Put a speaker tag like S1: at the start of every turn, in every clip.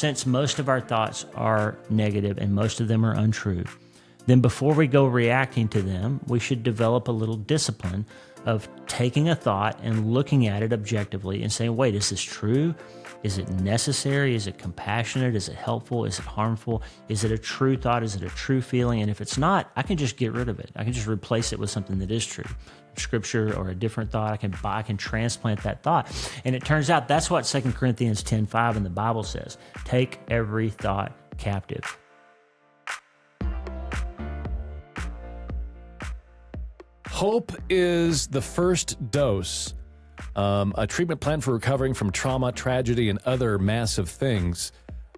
S1: since most of our thoughts are negative and most of them are untrue, then before we go reacting to them, we should develop a little discipline of taking a thought and looking at it objectively and saying, wait, is this true? Is it necessary? Is it compassionate? Is it helpful? Is it harmful? Is it a true thought? Is it a true feeling? And if it's not, I can just get rid of it. I can just replace it with something that is true. Scripture or a different thought. I can transplant that thought. And it turns out that's what 2 Corinthians 10:5 in the Bible says. Take every thought captive.
S2: Hope is the first dose, a treatment plan for recovering from trauma, tragedy, and other massive things.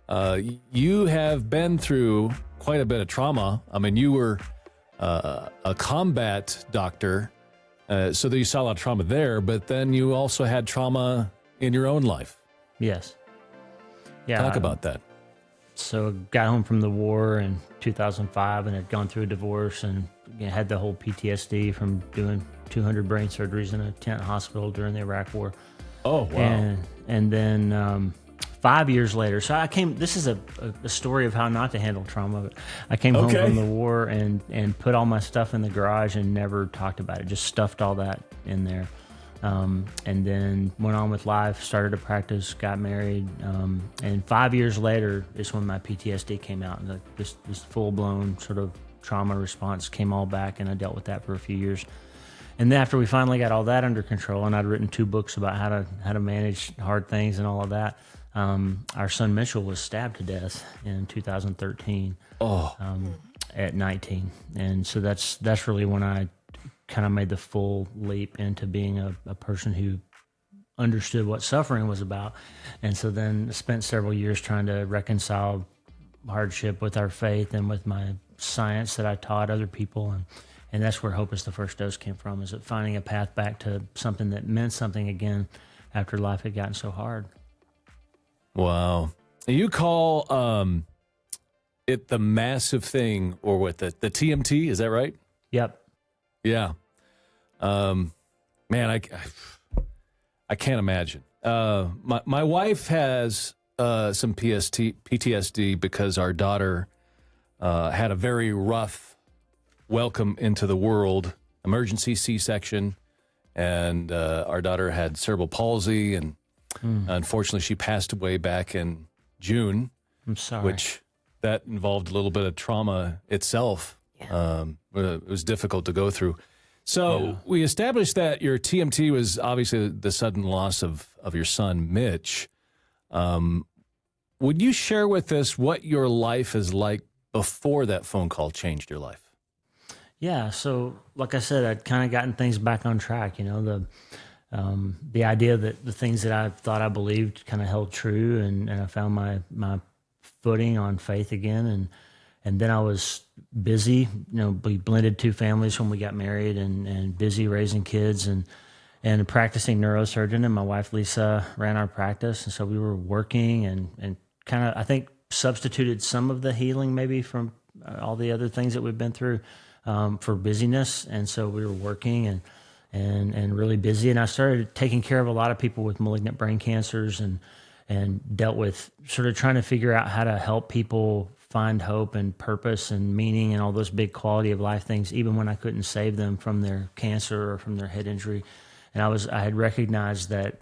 S2: You have been through quite a bit of trauma. I mean, you were a combat doctor, so that you saw a lot of trauma there, but then you also had trauma in your own life.
S1: Yes. Yeah.
S2: Talk about that.
S1: So got home from the war in 2005 and had gone through a divorce and had the whole PTSD from doing 200 brain surgeries in a tent hospital during the Iraq War.
S2: Oh, wow.
S1: And then 5 years later, so this is a story of how not to handle trauma. But I came home from the war and put all my stuff in the garage and never talked about it, just stuffed all that in there. And then went on with life, started to practice, got married. And 5 years later is when my PTSD came out. And this full-blown sort of trauma response came all back, and I dealt with that for a few years. And then after we finally got all that under control, and I'd written 2 books about how to manage hard things and all of that, our son Mitchell was stabbed to death in 2013 at 19. And so that's really when I kind of made the full leap into being a person who understood what suffering was about. And so then spent several years trying to reconcile hardship with our faith and with my science that I taught other people. And that's where Hope is the First Dose came from, is it finding a path back to something that meant something again after life had gotten so hard.
S2: Wow. You call it the massive thing, or what, the TMT, is that right?
S1: Yep.
S2: Yeah. Man, I can't imagine. My wife has some PTSD because our daughter had a very rough welcome into the world, emergency C-section, and our daughter had cerebral palsy, and unfortunately she passed away back in June.
S1: I'm sorry.
S2: Which that involved a little bit of trauma itself. Yeah. It was difficult to go through. So we established that your TMT was obviously the sudden loss of your son, Mitch. Would you share with us what your life is like before that phone call changed your life?
S1: Yeah. So like I said, I'd kind of gotten things back on track. You know, the idea that the things that I thought I believed kind of held true, and I found my footing on faith again. And then I was busy, we blended 2 families when we got married, and busy raising kids and a practicing neurosurgeon, and my wife Lisa ran our practice. And so we were working and kind of, I think, substituted some of the healing maybe from all the other things that we've been through for busyness. And so we were working and really busy. And I started taking care of a lot of people with malignant brain cancers and dealt with sort of trying to figure out how to help people find hope and purpose and meaning and all those big quality of life things, even when I couldn't save them from their cancer or from their head injury. And I had recognized that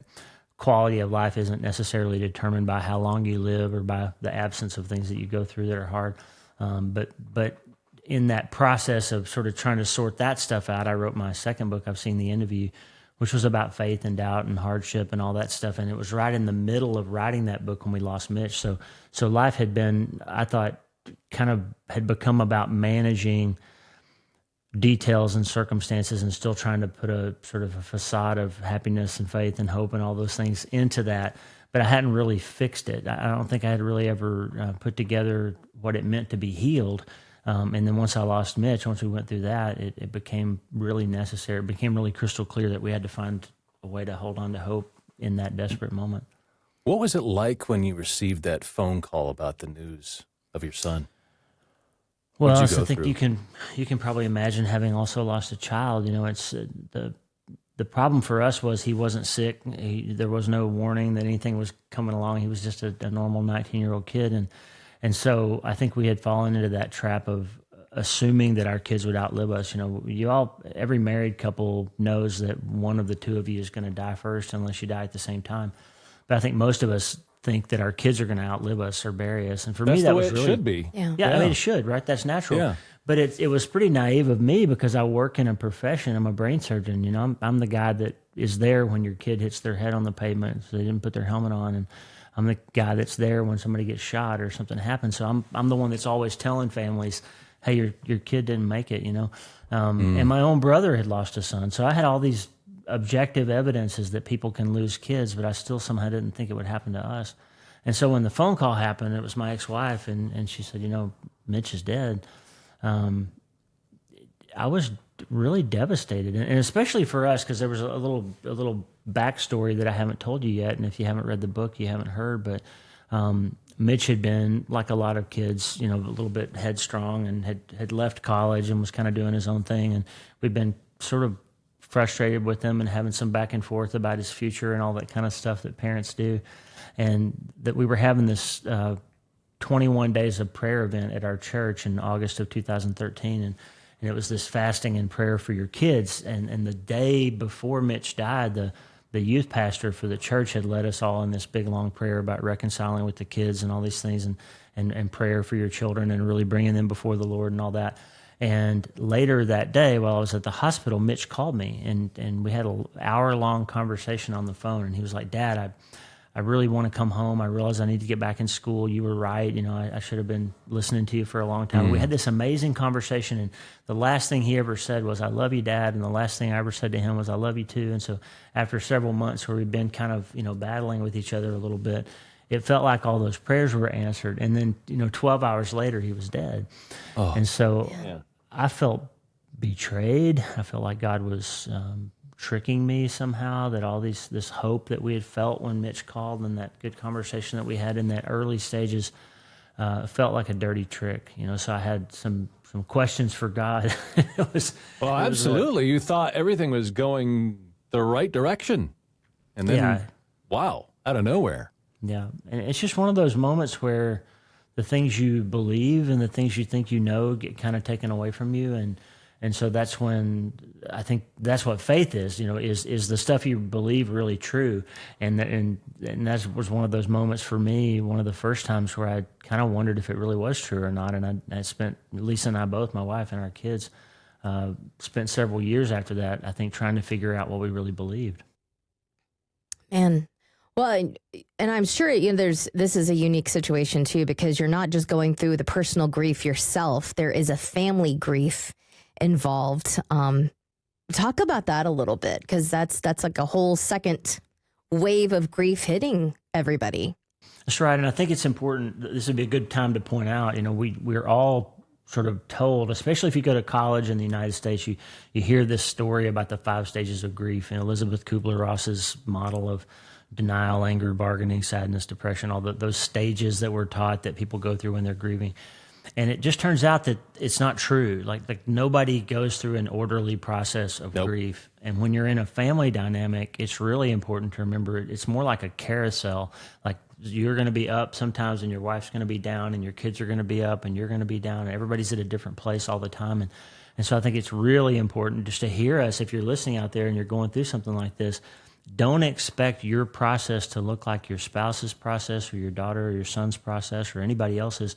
S1: quality of life isn't necessarily determined by how long you live or by the absence of things that you go through that are hard. But in that process of sort of trying to sort that stuff out, I wrote my second book, I've Seen the End of You, which was about faith and doubt and hardship and all that stuff. And it was right in the middle of writing that book when we lost Mitch. So life had been, I thought, kind of had become about managing details and circumstances and still trying to put a sort of a facade of happiness and faith and hope and all those things into that. But I hadn't really fixed it. I don't think I had really ever put together what it meant to be healed. And then once I lost Mitch, once we went through that, it became really necessary. It became really crystal clear that we had to find a way to hold on to hope in that desperate moment.
S2: What was it like when you received that phone call about the news of your son?
S1: Well, I think you can probably imagine having also lost a child. It's the problem for us was he wasn't sick. There was no warning that anything was coming along. He was just a normal 19-year-old kid. And so I think we had fallen into that trap of assuming that our kids would outlive us. Every married couple knows that one of the two of you is going to die first unless you die at the same time. But I think most of us think that our kids are going to outlive us or bury us. And for me, that was really,
S2: it should be.
S1: Yeah, I mean, it should, right? That's natural.
S2: Yeah.
S1: But it was pretty naive of me because I work in a profession. I'm a brain surgeon. I'm the guy that is there when your kid hits their head on the pavement, so they didn't put their helmet on, and I'm the guy that's there when somebody gets shot or something happens. So I'm the one that's always telling families, hey, your kid didn't make it, And my own brother had lost a son. So I had all these objective evidences that people can lose kids, but I still somehow didn't think it would happen to us. And so when the phone call happened, it was my ex-wife, and she said, Mitch is dead. I was really devastated, and especially for us, because there was a little backstory that I haven't told you yet, and if you haven't read the book, you haven't heard. But Mitch had been, like a lot of kids, a little bit headstrong, and had left college and was kind of doing his own thing, and we'd been sort of frustrated with him and having some back and forth about his future and all that kind of stuff that parents do, and that we were having this 21 days of prayer event at our church in August of 2013. And it was this fasting and prayer for your kids. And the day before Mitch died, the youth pastor for the church had led us all in this big, long prayer about reconciling with the kids and all these things, and prayer for your children and really bringing them before the Lord and all that. And later that day, while I was at the hospital, Mitch called me, and we had an hour-long conversation on the phone. And he was like, Dad, I really want to come home. I realize I need to get back in school. You were right. I should have been listening to you for a long time. We had this amazing conversation, and the last thing he ever said was, I love you, Dad. And the last thing I ever said to him was, I love you too. And so after several months where we'd been kind of, battling with each other a little bit, it felt like all those prayers were answered. And then, 12 hours later, he was dead.
S2: Oh.
S1: And so I felt betrayed. I felt like God was tricking me somehow, that all this hope that we had felt when Mitch called and that good conversation that we had in that early stages felt like a dirty trick, so I had some questions for God.
S2: Absolutely. You thought everything was going the right direction, and then wow, out of nowhere.
S1: Yeah. And it's just one of those moments where the things you believe and the things you think get kind of taken away from you, and so that's when I think that's what faith is. Is the stuff you believe really true? And that was one of those moments for me. One of the first times where I kind of wondered if it really was true or not. And I spent, Lisa and I both, my wife and our kids, spent several years after that, I think, trying to figure out what we really believed.
S3: And well, and I'm sure this is a unique situation too, because you're not just going through the personal grief yourself. There is a family grief involved. Talk about that a little bit, because that's like a whole second wave of grief hitting everybody.
S1: That's right. And I think it's important. This would be a good time to point out, we're all sort of told, especially if you go to college in the United States, you hear this story about the 5 stages of grief, and Elizabeth Kubler-Ross's model of denial, anger, bargaining, sadness, depression, all those stages that we're taught that people go through when they're grieving. And it just turns out that it's not true. Like nobody goes through an orderly process of grief. And when you're in a family dynamic, it's really important to remember it's more like a carousel. Like you're going to be up sometimes, and your wife's going to be down, and your kids are going to be up, and you're going to be down, and everybody's at a different place all the time. And so I think it's really important just to hear us. If you're listening out there and you're going through something like this, don't expect your process to look like your spouse's process or your daughter or your son's process or anybody else's.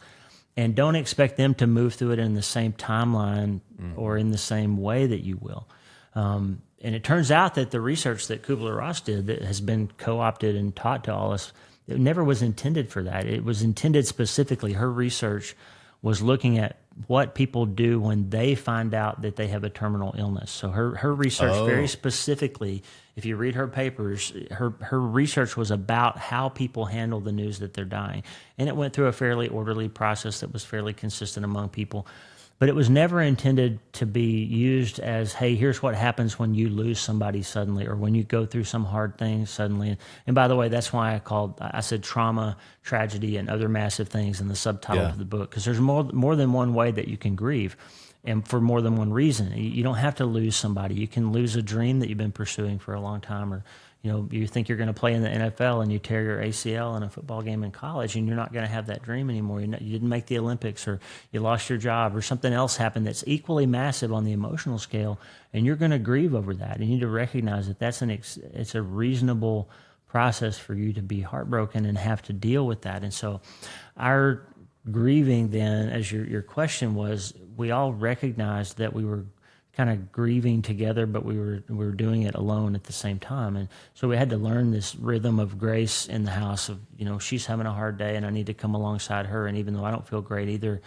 S1: And don't expect them to move through it in the same timeline or in the same way that you will. And it turns out that the research that Kubler-Ross did that has been co-opted and taught to all us, it never was intended for that. It was intended specifically, her research was looking at what people do when they find out that they have a terminal illness. So her research very specifically, if you read her papers, her research was about how people handle the news that they're dying. And it went through a fairly orderly process that was fairly consistent among people. But it was never intended to be used as, hey, here's what happens when you lose somebody suddenly or when you go through some hard thing suddenly. And by the way, that's why I said trauma, tragedy, and other massive things in the subtitle of the book, because there's more than one way that you can grieve. and for more than one reason. You don't have to lose somebody. You can lose a dream that you've been pursuing for a long time, or you think you're going to play in the NFL and you tear your ACL in a football game in college, and you're not going to have that dream anymore. You didn't make the Olympics, or you lost your job, or something else happened that's equally massive on the emotional scale, and you're going to grieve over that. You need to recognize that it's a reasonable process for you to be heartbroken and have to deal with that. And so our grieving then, as your question was, we all recognized that we were kind of grieving together, but we were doing it alone at the same time. And so we had to learn this rhythm of grace in the house of, she's having a hard day and I need to come alongside her. And even though I don't feel great either,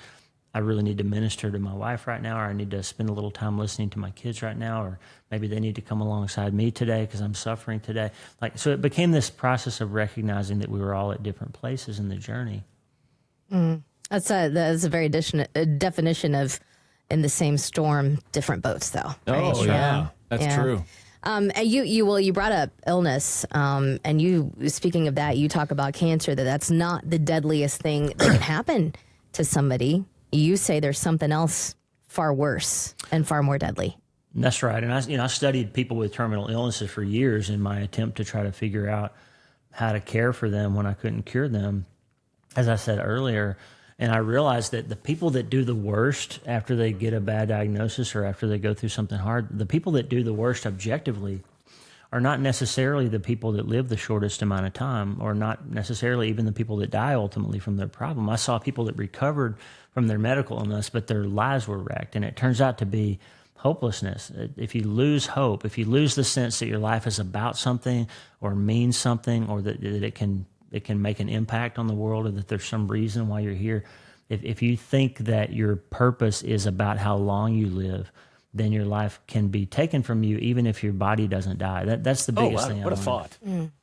S1: I really need to minister to my wife right now, or I need to spend a little time listening to my kids right now, or maybe they need to come alongside me today because I'm suffering today. So it became this process of recognizing that we were all at different places in the journey.
S3: That's a very definition of in the same storm, different boats, though. Right?
S2: Oh, yeah. That's true.
S3: And you brought up illness, and you, speaking of that, you talk about cancer, that's not the deadliest thing that can happen to somebody. You say there's something else far worse and far more deadly.
S1: That's right. And I studied people with terminal illnesses for years in my attempt to try to figure out how to care for them when I couldn't cure them, as I said earlier. And I realized that the people that do the worst after they get a bad diagnosis or after they go through something hard, the people that do the worst objectively are not necessarily the people that live the shortest amount of time, or not necessarily even the people that die ultimately from their problem. I saw people that recovered from their medical illness, but their lives were wrecked. And it turns out to be hopelessness. If you lose hope, if you lose the sense that your life is about something or means something, or that it can make an impact on the world, or that there's some reason why you're here. If you think that your purpose is about how long you live, then your life can be taken from you, even if your body doesn't die. That's the biggest thing.
S2: What a thought.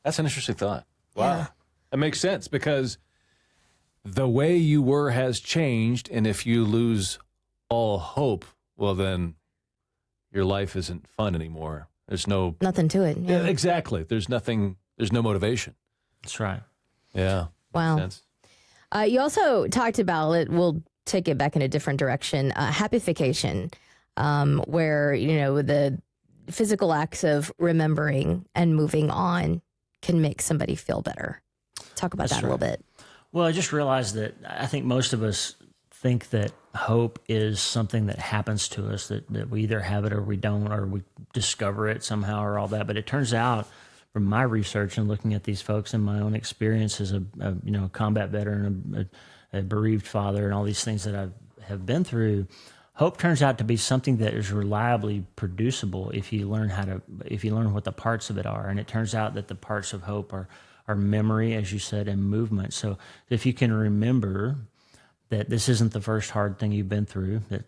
S2: That's an interesting thought. Wow.
S3: Yeah.
S2: That makes sense, because the way you were has changed, and if you lose all hope, well, then your life isn't fun anymore. There's
S3: nothing to it.
S2: Yeah, exactly. There's no motivation.
S1: That's right.
S2: Yeah.
S3: Wow.
S2: Makes sense.
S3: You also talked about it. We'll take it back in a different direction. Happyfication, where the physical acts of remembering and moving on can make somebody feel better. Talk about that a little bit.
S1: Well, I just realized that I think most of us think that hope is something that happens to us, that we either have it or we don't, or we discover it somehow, or all that. But it turns out, from my research and looking at these folks and my own experience as a combat veteran, a bereaved father, and all these things that I have been through, hope turns out to be something that is reliably producible if you learn what the parts of it are. And it turns out that the parts of hope are memory, as you said, and movement. So if you can remember that this isn't the first hard thing you've been through, that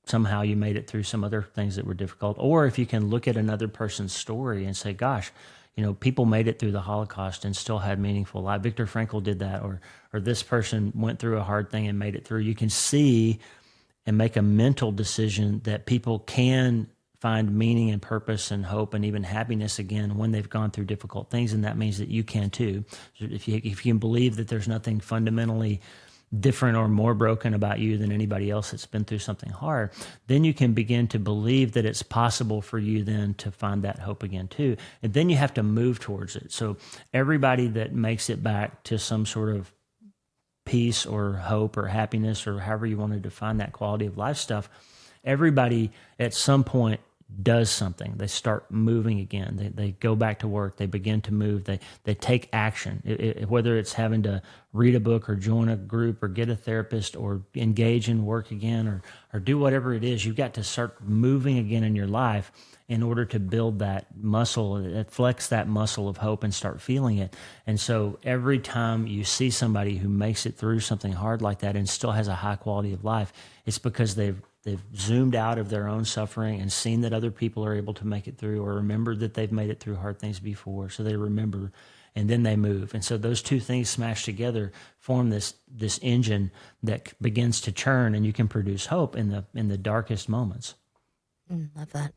S1: somehow you made it through some other things that were difficult, or if you can look at another person's story and say, gosh, people made it through the Holocaust and still had meaningful life. Viktor Frankl did that, or this person went through a hard thing and made it through. You can see and make a mental decision that people can find meaning and purpose and hope and even happiness again when they've gone through difficult things, and that means that you can too. So if you can believe that there's nothing fundamentally different or more broken about you than anybody else that's been through something hard, then you can begin to believe that it's possible for you then to find that hope again too. And then you have to move towards it. So everybody that makes it back to some sort of peace or hope or happiness, or however you want to define that quality of life stuff, everybody at some point does something. They start moving again. They go back to work. They begin to move. They take action, whether it's having to read a book or join a group or get a therapist or engage in work again or do whatever it is. You've got to start moving again in your life in order to build that muscle, flex that muscle of hope and start feeling it. And so every time you see somebody who makes it through something hard like that and still has a high quality of life, it's because they've zoomed out of their own suffering and seen that other people are able to make it through, or remembered that they've made it through hard things before. So they remember, and then they move. And so those two things smashed together form this engine that begins to churn, and you can produce hope in the darkest moments.
S3: Love that.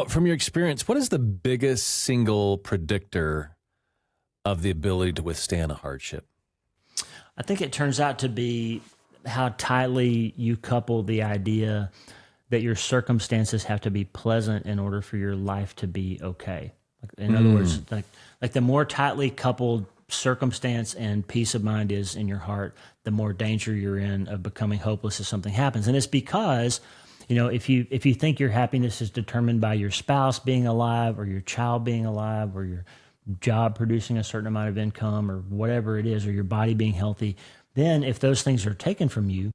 S2: From your experience, what is the biggest single predictor of the ability to withstand a hardship?
S1: I think it turns out to be how tightly you couple the idea that your circumstances have to be pleasant in order for your life to be okay. In other words, like the more tightly coupled circumstance and peace of mind is in your heart, the more danger you're in of becoming hopeless if something happens. And it's because, if you think your happiness is determined by your spouse being alive or your child being alive or your job producing a certain amount of income or whatever it is, or your body being healthy, then if those things are taken from you,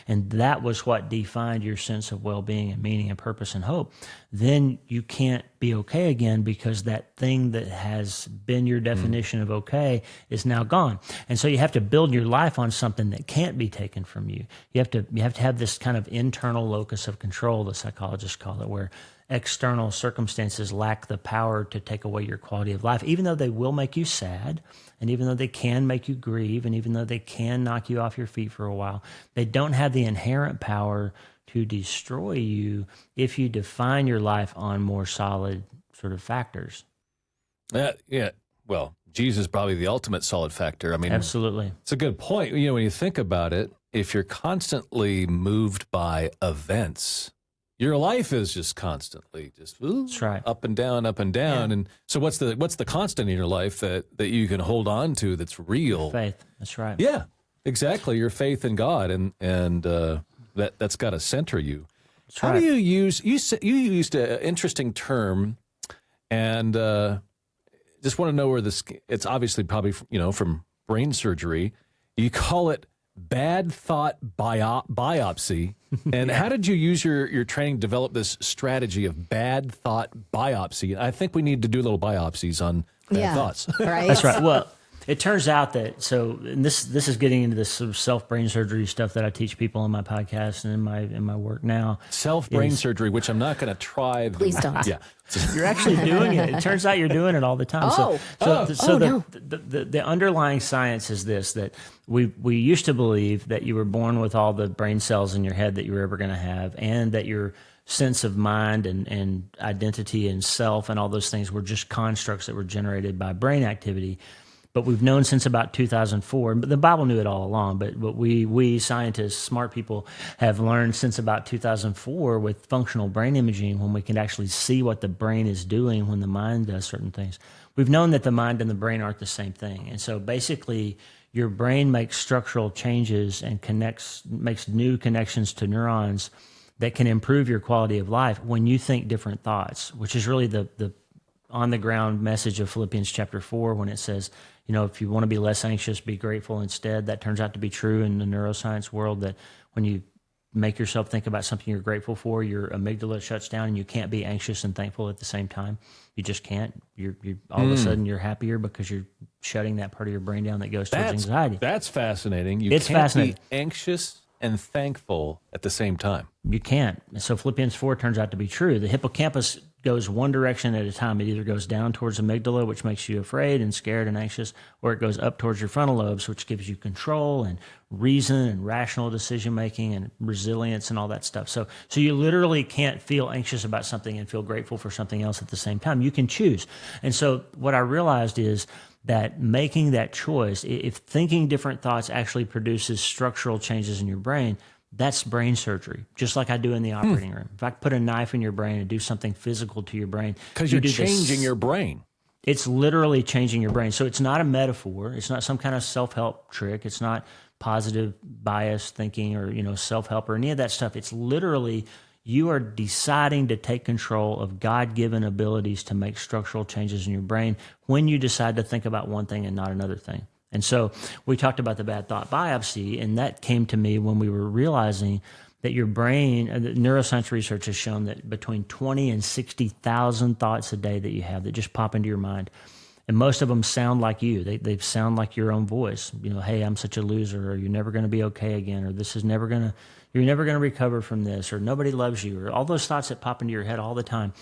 S1: and that was what defined your sense of well-being and meaning and purpose and hope, then you can't be okay again, because that thing that has been your definition of okay is now gone. And so you have to build your life on something that can't be taken from you. You have to have this kind of internal locus of control, the psychologists call it, where external circumstances lack the power to take away your quality of life, even though they will make you sad, and even though they can make you grieve, and even though they can knock you off your feet for a while. They don't have the inherent power to destroy you if you define your life on more solid sort of factors.
S2: Yeah. Well, Jesus is probably the ultimate solid factor. I mean, absolutely. It's a good point. When you think about it, if you're constantly moved by events, your life is just constantly
S1: that's right.
S2: up and down. Yeah. And so what's the constant in your life that you can hold on to that's real?
S1: Faith. That's right.
S2: Yeah, exactly. Your faith in God, and that's got to center you. That's How right. do you used an interesting term, and just want to know where it's obviously probably, from brain surgery. You call it bad thought biopsy. And how did you use your training to develop this strategy of bad thought biopsy? I think we need to do little biopsies on bad thoughts.
S3: Right.
S1: That's right. Well, it turns out that, and this is getting into this sort of self-brain surgery stuff that I teach people on my podcast and in my work now.
S2: Self-brain surgery, which I'm not going to try.
S3: Please don't.
S2: Yeah.
S1: You're actually doing it. It turns out you're doing it all the time. The underlying science is this, that we used to believe that you were born with all the brain cells in your head that you were ever going to have, and that your sense of mind and identity and self and all those things were just constructs that were generated by brain activity. But we've known since about 2004, but the Bible knew it all along, but we scientists, smart people, have learned since about 2004 with functional brain imaging, when we can actually see what the brain is doing when the mind does certain things. We've known that the mind and the brain aren't the same thing. And so basically, your brain makes structural changes and makes new connections to neurons that can improve your quality of life when you think different thoughts, which is really the on-the-ground message of Philippians chapter 4, when it says, if you want to be less anxious, be grateful instead. That turns out to be true in the neuroscience world, that when you make yourself think about something you're grateful for, your amygdala shuts down and you can't be anxious and thankful at the same time. You just can't. You're all of a sudden you're happier because you're shutting that part of your brain down that goes towards anxiety.
S2: That's fascinating.
S1: It's fascinating.
S2: Be anxious and thankful at the same time.
S1: You can't. So Philippians 4 turns out to be true. The hippocampus goes one direction at a time. It either goes down towards the amygdala, which makes you afraid and scared and anxious, or it goes up towards your frontal lobes, which gives you control and reason and rational decision-making and resilience and all that stuff. So you literally can't feel anxious about something and feel grateful for something else at the same time. You can choose. And so what I realized is that making that choice, if thinking different thoughts actually produces structural changes in your brain, that's brain surgery, just like I do in the operating room. If I put a knife in your brain and do something physical to your brain.
S2: Because you're changing your brain.
S1: It's literally changing your brain. So it's not a metaphor. It's not some kind of self-help trick. It's not positive bias thinking or, self-help or any of that stuff. It's literally you are deciding to take control of God-given abilities to make structural changes in your brain when you decide to think about one thing and not another thing. And so we talked about the bad thought biopsy, and that came to me when we were realizing that your brain, neuroscience research has shown that between 20 and 60,000 thoughts a day that you have that just pop into your mind, and most of them sound like you. They sound like your own voice. Hey, I'm such a loser, or you're never going to be okay again, or you're never going to recover from this, or nobody loves you, or all those thoughts that pop into your head all the time.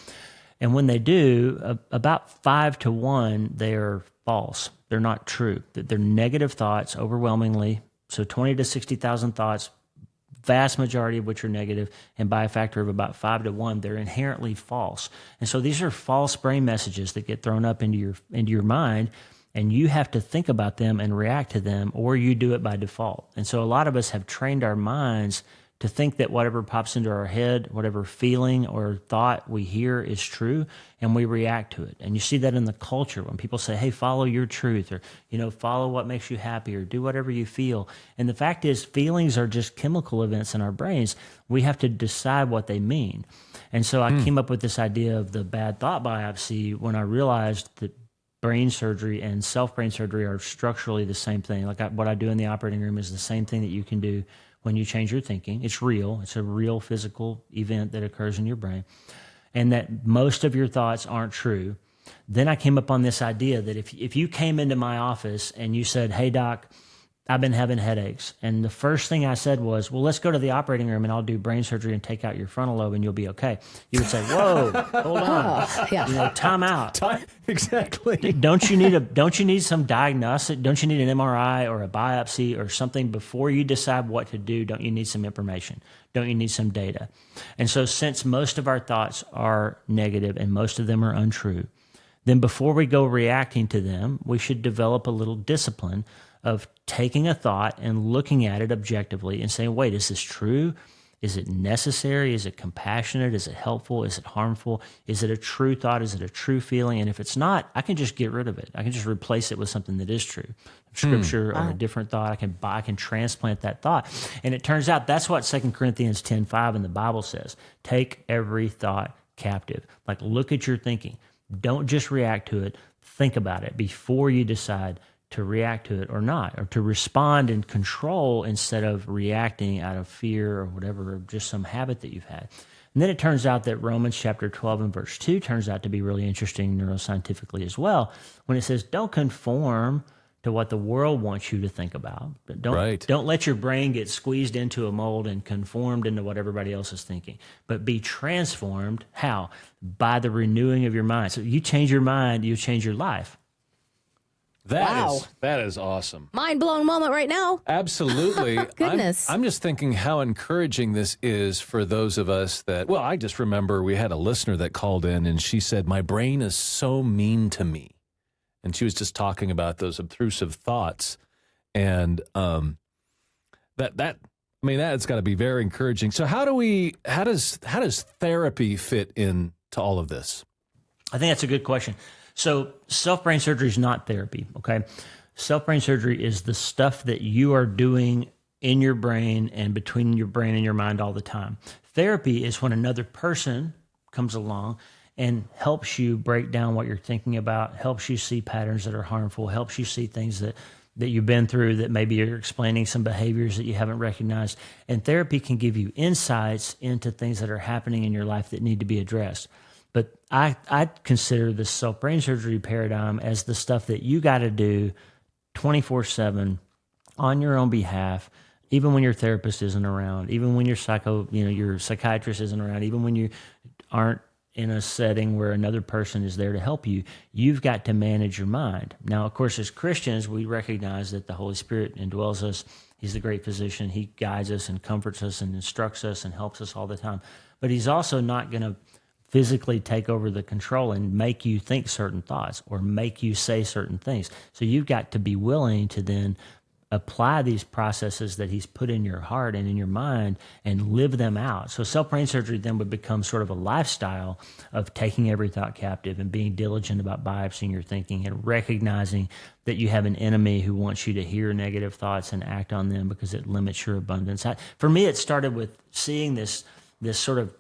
S1: And when they do, about 5 to 1, they're false. They're not true. They're negative thoughts overwhelmingly. So 20 to 60,000 thoughts, vast majority of which are negative, and by a factor of about 5 to 1, they're inherently false. And so these are false brain messages that get thrown up into your mind, and you have to think about them and react to them, or you do it by default. And so a lot of us have trained our minds to think that whatever pops into our head, whatever feeling or thought we hear is true, and we react to it. And you see that in the culture when people say, hey, follow your truth, or, follow what makes you happy, or do whatever you feel. And the fact is, feelings are just chemical events in our brains. We have to decide what they mean. And so I came up with this idea of the bad thought biopsy when I realized that brain surgery and self-brain surgery are structurally the same thing. Like what I do in the operating room is the same thing that you can do when you change your thinking. It's real. It's a real physical event that occurs in your brain, and that most of your thoughts aren't true. Then I came up on this idea that if you came into my office and you said, hey, doc, I've been having headaches. And the first thing I said was, well, let's go to the operating room and I'll do brain surgery and take out your frontal lobe and you'll be okay. You would say, whoa, hold on. Time out.
S2: Exactly.
S1: Don't you need some diagnostic? Don't you need an MRI or a biopsy or something before you decide what to do? Don't you need some information? Don't you need some data? And so since most of our thoughts are negative and most of them are untrue, then before we go reacting to them, we should develop a little discipline of taking a thought and looking at it objectively and saying, wait, is this true? Is it necessary? Is it compassionate? Is it helpful? Is it harmful? Is it a true thought? Is it a true feeling? And if it's not, I can just get rid of it. I can just replace it with something that is true. Scripture or a different thought. I can transplant that thought. And it turns out that's what 2 Corinthians 10:5 in the Bible says. Take every thought captive. Like, look at your thinking. Don't just react to it. Think about it before you decide to react to it or not, or to respond and control instead of reacting out of fear or whatever, or just some habit that you've had. And then it turns out that Romans chapter 12 and verse 2 turns out to be really interesting neuroscientifically as well, when it says, don't conform to what the world wants you to think about. But don't let your brain get squeezed into a mold and conformed into what everybody else is thinking. But be transformed. How? By the renewing of your mind. So you change your mind, you change your life.
S2: That is awesome.
S3: Mind blown moment right now.
S2: Absolutely.
S3: Goodness.
S2: I'm just thinking how encouraging this is for those of us that, well, I just remember we had a listener that called in and she said, my brain is so mean to me. And she was just talking about those obtrusive thoughts. And that's got to be very encouraging. So how does therapy fit into all of this?
S1: I think that's a good question. So self-brain surgery is not therapy, okay? Self-brain surgery is the stuff that you are doing in your brain and between your brain and your mind all the time. Therapy is when another person comes along and helps you break down what you're thinking about, helps you see patterns that are harmful, helps you see things that you've been through that maybe you're explaining some behaviors that you haven't recognized. And therapy can give you insights into things that are happening in your life that need to be addressed. But I consider this self-brain surgery paradigm as the stuff that you got to do 24/7 on your own behalf, even when your therapist isn't around, even when your psychiatrist isn't around, even when you aren't in a setting where another person is there to help you. You've got to manage your mind. Now, of course, as Christians, we recognize that the Holy Spirit indwells us. He's the great physician. He guides us and comforts us and instructs us and helps us all the time. But he's also not going to physically take over the control and make you think certain thoughts or make you say certain things. So you've got to be willing to then apply these processes that he's put in your heart and in your mind and live them out. So self-brain surgery then would become sort of a lifestyle of taking every thought captive and being diligent about biopsying your thinking and recognizing that you have an enemy who wants you to hear negative thoughts and act on them because it limits your abundance. For me, it started with seeing this sort of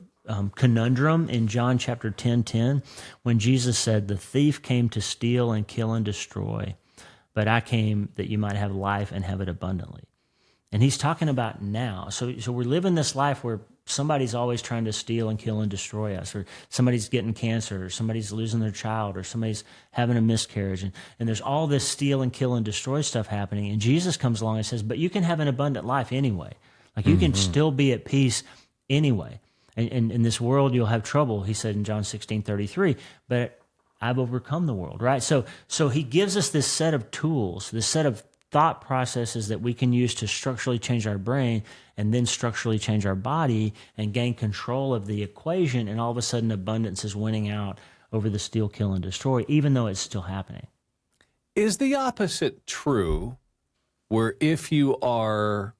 S1: conundrum in John chapter 10:10, when Jesus said, the thief came to steal and kill and destroy, but I came that you might have life and have it abundantly. And he's talking about now. So we're living this life where somebody's always trying to steal and kill and destroy us, or somebody's getting cancer, or somebody's losing their child, or somebody's having a miscarriage. And there's all this steal and kill and destroy stuff happening. And Jesus comes along and says, but you can have an abundant life anyway. Like you can still be at peace anyway. And in this world, you'll have trouble, he said in John 16:33, but I've overcome the world, right? So he gives us this set of tools, this set of thought processes that we can use to structurally change our brain and then structurally change our body and gain control of the equation. And all of a sudden, abundance is winning out over the steal, kill, and destroy, even though it's still happening.
S2: Is the opposite true, where if you are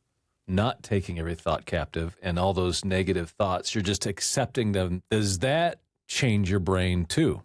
S2: not taking every thought captive and all those negative thoughts, you're just accepting them, does that change your brain too?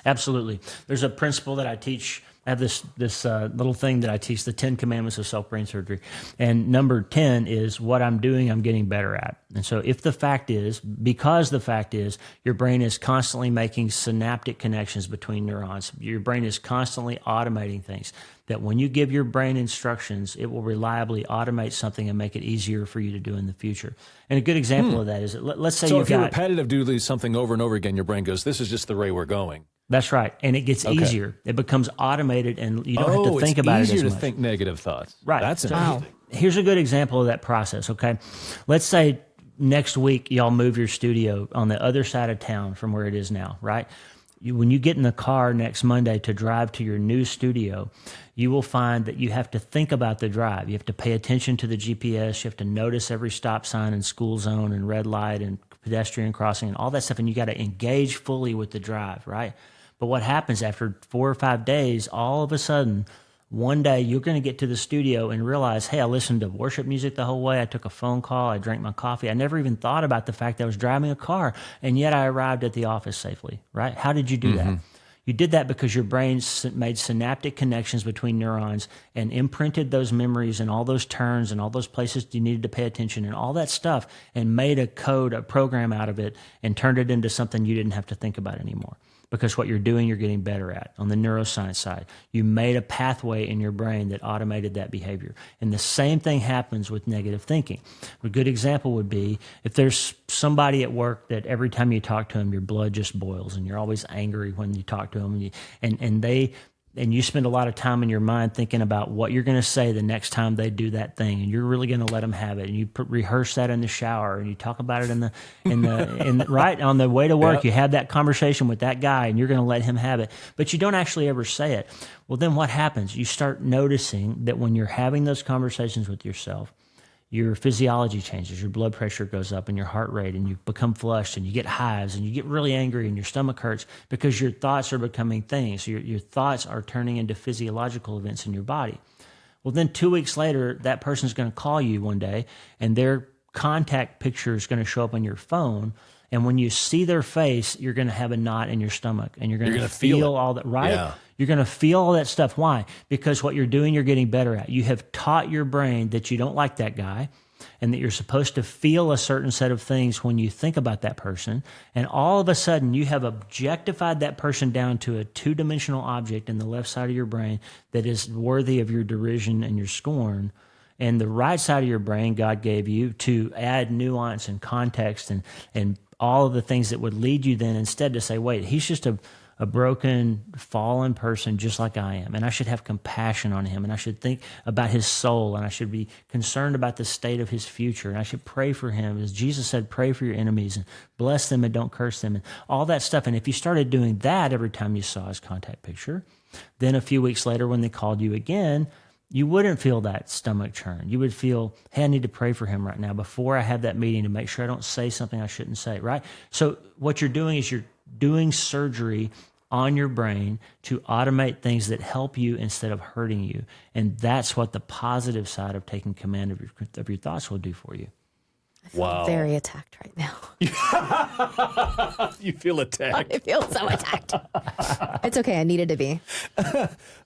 S1: Absolutely. There's a principle that I teach. I have this little thing that I teach, the 10 Commandments of Self-Brain Surgery. And number 10 is what I'm doing, I'm getting better at. And so because the fact is, your brain is constantly making synaptic connections between neurons. Your brain is constantly automating things. That when you give your brain instructions, it will reliably automate something and make it easier for you to do in the future. And a good example of that is, let's say
S2: So if you repetitive do something over and over again, your brain goes, this is just the way we're going.
S1: That's right. And it gets easier. It becomes automated and you don't have to think about it as much.
S2: It's easier to think negative thoughts.
S1: Right.
S2: That's
S1: So
S2: interesting.
S1: here's a good example of that process, okay? Let's say next week y'all move your studio on the other side of town from where it is now, right? When you get in the car next Monday to drive to your new studio, you will find that you have to think about the drive. You have to pay attention to the GPS. You have to notice every stop sign and school zone and red light and pedestrian crossing and all that stuff. And you got to engage fully with the drive, right? But what happens after 4 or 5 days, all of a sudden, one day you're going to get to the studio and realize, hey, I listened to worship music the whole way. I took a phone call. I drank my coffee. I never even thought about the fact that I was driving a car, and yet I arrived at the office safely, right? How did you do that? You did that because your brain made synaptic connections between neurons and imprinted those memories and all those turns and all those places you needed to pay attention and all that stuff and made a program out of it and turned it into something you didn't have to think about anymore. Because what you're doing, you're getting better at. On the neuroscience side, you made a pathway in your brain that automated that behavior. And the same thing happens with negative thinking. A good example would be if there's somebody at work that every time you talk to them, your blood just boils and you're always angry when you talk to them, and you spend a lot of time in your mind thinking about what you're going to say the next time they do that thing, and you're really going to let them have it, and you rehearse that in the shower, and you talk about it in the right on the way to work. Yep. You have that conversation with that guy, and you're going to let him have it, but you don't actually ever say it. Well, then what happens? You start noticing that when you're having those conversations with yourself, your physiology changes, your blood pressure goes up and your heart rate, and you become flushed and you get hives and you get really angry and your stomach hurts because your thoughts are becoming things. So your thoughts are turning into physiological events in your body. Well, then 2 weeks later, that person's going to call you one day and their contact picture is going to show up on your phone. And when you see their face, you're going to have a knot in your stomach and you're going to feel all that, right? Yeah. You're going to feel all that stuff. Why? Because what you're doing, you're getting better at. You have taught your brain that you don't like that guy and that you're supposed to feel a certain set of things when you think about that person. And all of a sudden, you have objectified that person down to a two-dimensional object in the left side of your brain that is worthy of your derision and your scorn. And the right side of your brain, God gave you to add nuance and context and all of the things that would lead you then instead to say, wait, he's just a broken, fallen person just like I am. And I should have compassion on him. And I should think about his soul. And I should be concerned about the state of his future. And I should pray for him. As Jesus said, pray for your enemies and bless them and don't curse them and all that stuff. And if you started doing that every time you saw his contact picture, then a few weeks later when they called you again, you wouldn't feel that stomach churn. You would feel, hey, I need to pray for him right now before I have that meeting to make sure I don't say something I shouldn't say, right? So what you're doing is you're doing surgery on your brain to automate things that help you instead of hurting you. And that's what the positive side of taking command of your thoughts will do for you.
S3: I feel very attacked right now.
S2: You feel attacked.
S3: I feel so attacked. It's okay. I needed to be.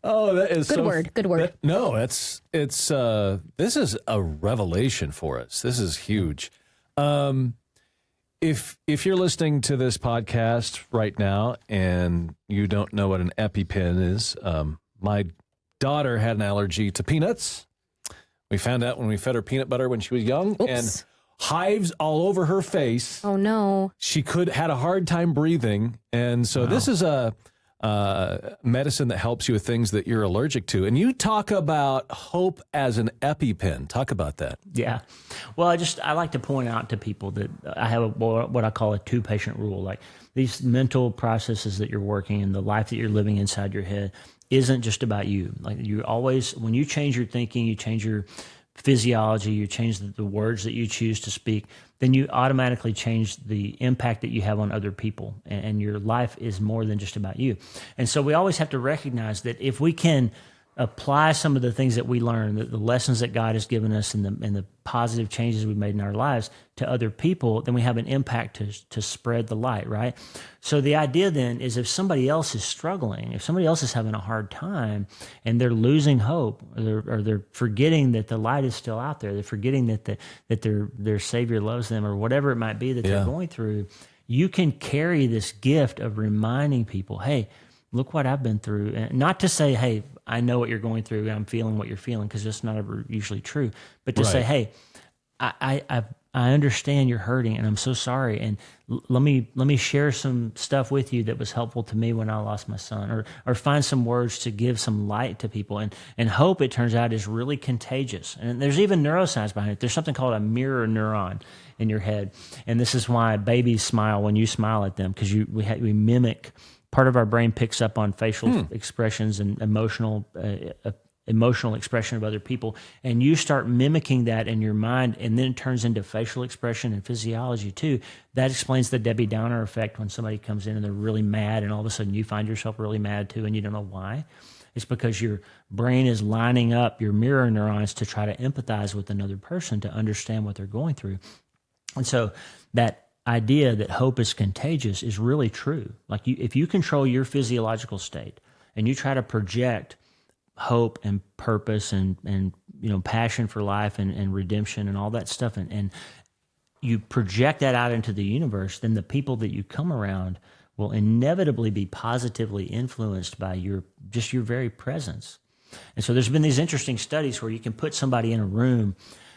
S2: Oh, that is
S3: good word. Good word.
S2: This is a revelation for us. This is huge. If you're listening to this podcast right now and you don't know what an EpiPen is, my daughter had an allergy to peanuts. We found out when we fed her peanut butter when she was young.
S3: Oops.
S2: And hives all over her face.
S3: Oh no!
S2: She had a hard time breathing, and so This is a medicine that helps you with things that you're allergic to. And you talk about hope as an EpiPen. Talk about that.
S1: Yeah. Well, I like to point out to people that I have what I call a two-patient rule. Like these mental processes that you're working in, the life that you're living inside your head, isn't just about you. Like you always, when you change your thinking, you change your physiology, you change the words that you choose to speak, then you automatically change the impact that you have on other people. And your life is more than just about you. And so we always have to recognize that if we can apply some of the things that we learn, the lessons that God has given us and the positive changes we've made in our lives to other people, then we have an impact to spread the light, right? So the idea then is if somebody else is struggling, if somebody else is having a hard time and they're losing hope, or they're forgetting that the light is still out there, they're forgetting that their Savior loves them, or whatever it might be that they're going through, you can carry this gift of reminding people, hey, look what I've been through. And not to say, hey, I know what you're going through and I'm feeling what you're feeling, because that's not ever usually true. But to say, hey, I understand you're hurting and I'm so sorry. And let me share some stuff with you that was helpful to me when I lost my son, or find some words to give some light to people. And hope, it turns out, is really contagious. And there's even neuroscience behind it. There's something called a mirror neuron in your head. And this is why babies smile when you smile at them, because we mimic. Part of our brain picks up on facial expressions and emotional expression of other people, and you start mimicking that in your mind, and then it turns into facial expression and physiology too. That explains the Debbie Downer effect when somebody comes in and they're really mad, and all of a sudden you find yourself really mad too, and you don't know why. It's because your brain is lining up your mirror neurons to try to empathize with another person, to understand what they're going through. And so that idea that hope is contagious is really true. Like, if you control your physiological state and you try to project hope and purpose and passion for life and redemption and all that stuff, and you project that out into the universe, then the people that you come around will inevitably be positively influenced by your very presence. And so there's been these interesting studies where you can put somebody in a room